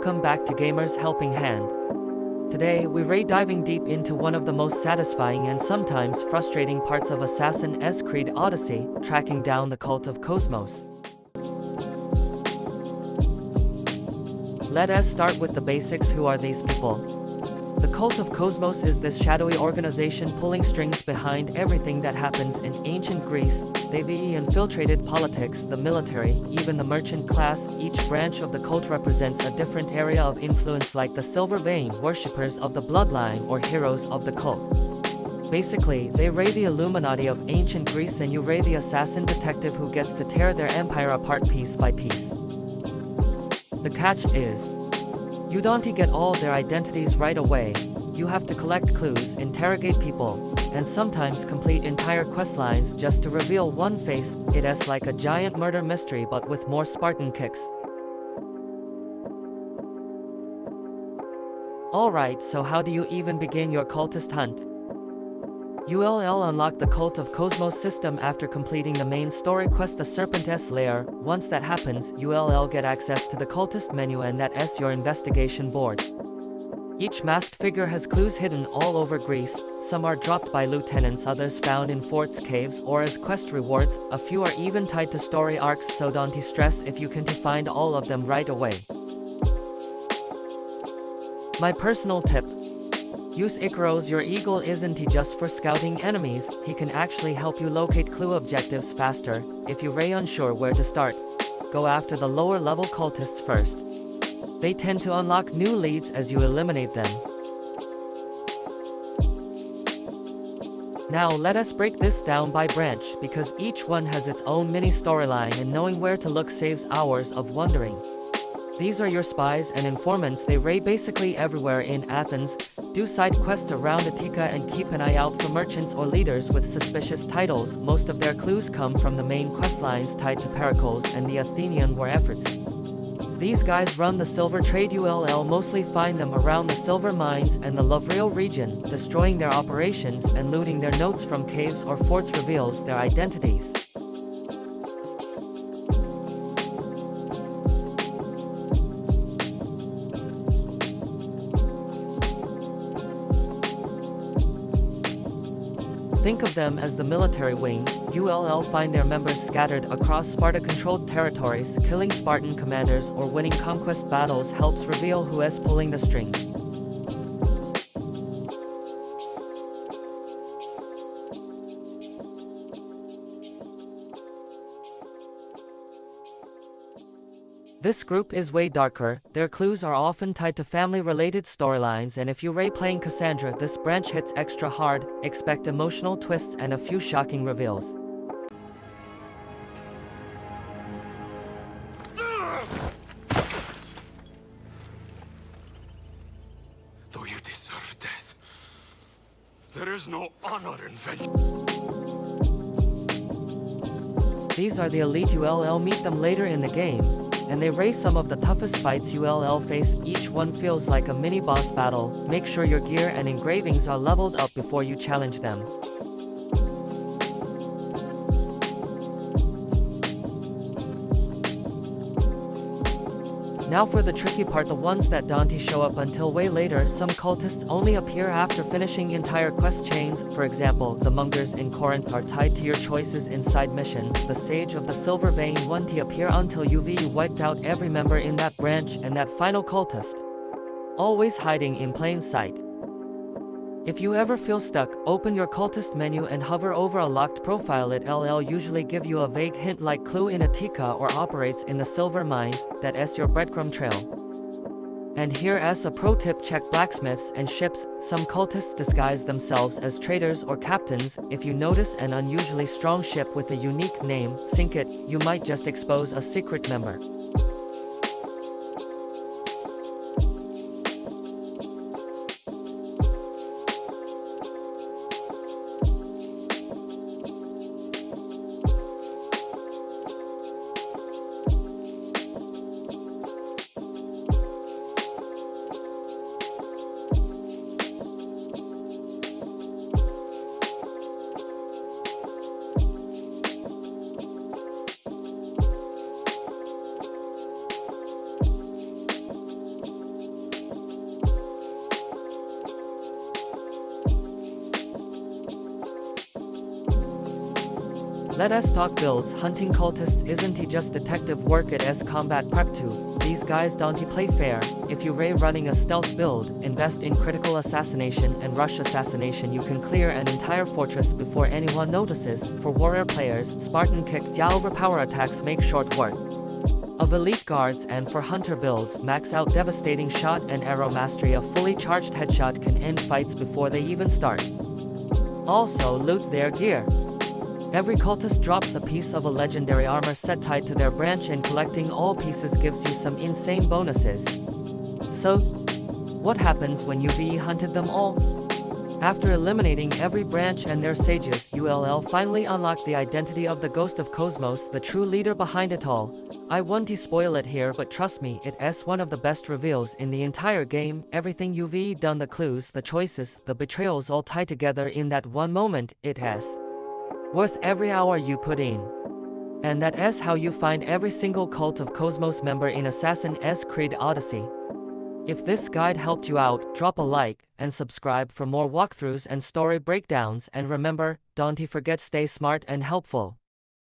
welcome back to Gamers Helping Hand. Today, we're diving deep into one of the most satisfying and sometimes frustrating parts of Assassin's Creed Odyssey, tracking down the Cult of Kosmos. Let us start with the basics. Who are these people? The Cult of Kosmos is this shadowy organization pulling strings behind everything that happens in ancient Greece. They've infiltrated politics, the military, even the merchant class. Each branch of the cult represents a different area of influence, like the Silver Vein, worshippers of the Bloodline, or heroes of the cult. Basically, they raid the Illuminati of ancient Greece, and you raid the assassin detective who gets to tear their empire apart piece by piece. The catch is, you don't get all their identities right away. You have to collect clues, interrogate people, and sometimes complete entire questlines just to reveal one face. It's like a giant murder mystery, but with more Spartan kicks. Alright, so how do you even begin your cultist hunt? You'll unlock the Cult of Kosmos system after completing the main story quest, the Serpent's Lair. Once that happens, you'll get access to the cultist menu, and that's your investigation board. Each masked figure has clues hidden all over Greece. Some are dropped by lieutenants, others found in forts, caves, or as quest rewards. A few are even tied to story arcs, so don't stress if you can't find all of them right away. My personal tip: use Icaros. Your eagle isn't just for scouting enemies, he can actually help you locate clue objectives faster. If you're unsure where to start, go after the lower level cultists first. They tend to unlock new leads as you eliminate them. Now let us break this down by branch, because each one has its own mini storyline, and knowing where to look saves hours of wondering. These are your spies and informants. They raid basically everywhere in Athens, do side quests around Attica, and keep an eye out for merchants or leaders with suspicious titles. Most of their clues come from the main questlines tied to Pericles and the Athenian war efforts. These guys run the silver trade. You'll mostly find them around the silver mines and the Lovrio region. Destroying their operations and looting their notes from caves or forts reveals their identities. Think of them as the military wing. You'll find their members scattered across Sparta-controlled territories. Killing Spartan commanders or winning conquest battles helps reveal who is pulling the strings. This group is way darker. Their clues are often tied to family-related storylines, and if you're playing Cassandra, this branch hits extra hard. Expect emotional twists and a few shocking reveals. Though you deserve death, there is no honor in vengeance. These are the elite. You'll meet them later in the game, and they raise some of the toughest fights you'll face. Each one feels like a mini boss battle. Make sure your gear and engravings are leveled up before you challenge them. Now for the tricky part, the ones that don't show up until way later. Some cultists only appear after finishing entire quest chains. For example, the Mongers in Corinth are tied to your choices inside missions. The Sage of the Silver Vein won't appear until you've wiped out every member in that branch, and that final cultist, always hiding in plain sight. If you ever feel stuck, open your cultist menu and hover over a locked profile. It'll usually give you a vague hint like clue in Attica or operates in the silver mines. That's your breadcrumb trail. And here's a pro tip: check blacksmiths and ships. Some cultists disguise themselves as traders or captains. If you notice an unusually strong ship with a unique name, sink it. You might just expose a secret member. Let us talk builds. Hunting cultists isn't just detective work, it is combat prep too. These guys don't play fair. If you Ray running a stealth build, invest in critical assassination and rush assassination, you can clear an entire fortress before anyone notices. For warrior players, Spartan kick overpower attacks make short work of elite guards, and for hunter builds, max out devastating shot and arrow mastery. A fully charged headshot can end fights before they even start. Also, loot their gear. Every cultist drops a piece of a legendary armor set tied to their branch, and collecting all pieces gives you some insane bonuses. So, what happens when you've hunted them all? After eliminating every branch and their sages, you'll finally unlock the identity of the Ghost of Kosmos, the true leader behind it all. I won't spoil it here, but trust me, it's one of the best reveals in the entire game. Everything you've done, the clues, the choices, the betrayals all tie together in that one moment. It has worth every hour you put in. And that is how you find every single Cult of Kosmos member in Assassin's Creed Odyssey. If this guide helped you out, drop a like and subscribe for more walkthroughs and story breakdowns, and remember, don't forget, stay smart and helpful.